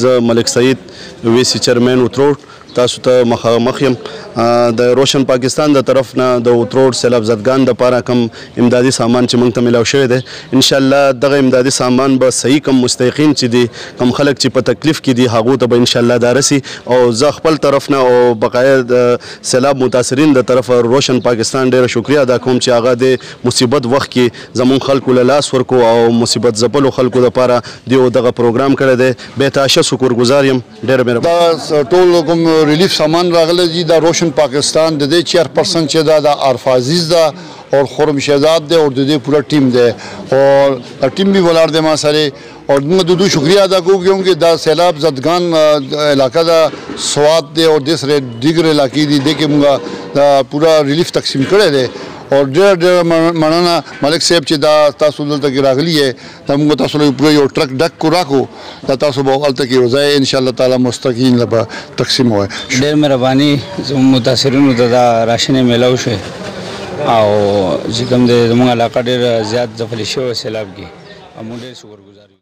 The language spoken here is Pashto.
زه ملک سعید ویسي چیرمین وتروړ تاسو ته مخامخ یم د روشن پاکستان د طرف نه د وتروړ سیلاب زدګان دپاره کوم امدادي سامان چې موږ ته میلاو شوی دی انشاءالله دغه امدادي سامان به صحیح کوم مستحقین چې دي کوم خلک چې په تکلیف کې دي هغو ته به انشاءالله دا رسي او زه خپل طرف نه او بقایا د سیلاب متاثرین د طرفه روشن پاکستان ډېره شکریه ادا کوم چې هغه د مصیبت وخت کې زموږ خلکو له لاس ورکو او مصیبت ځپلو خلکو دپاره دیو دغه پروګرام کړی دی بېتعشه شکرګزار یم ډېره مهرباني. دا ټول کوم ریلیف سامان راغلی دي دا روشن پاکستان د دې چیئرپرسن چې دا د عارف عزیز ده اور خرم شهزاد ده اور د دې پورا ټیم ده اور ټیم بھی ولاړ دی ما سره اور موږ د دوی شکریہ ادا کوو کیونکہ دا سیلاب زدگان علاقہ دا سوات دی اور د سره دیگر علاقې دي د کې موږ دا پورا ریلیف تقسیم کړی دی اور ډېر مننه ملک صاحب چې دا تاسو دلته کې راغلی یې دا موږ تاسو له پوره یو ټرک ډک کو راکو دا تاسو به هلته کې روزای انشاءالله تعالی مستقیم به تقسیم وای. ډېر مهرباني متاثرینو ته دا راشن میلاو شوی او چې کوم د زموږ علاقه ډېر زیات ځپلې شوی سیلاب کې موږ ډېر شکرګزار یو.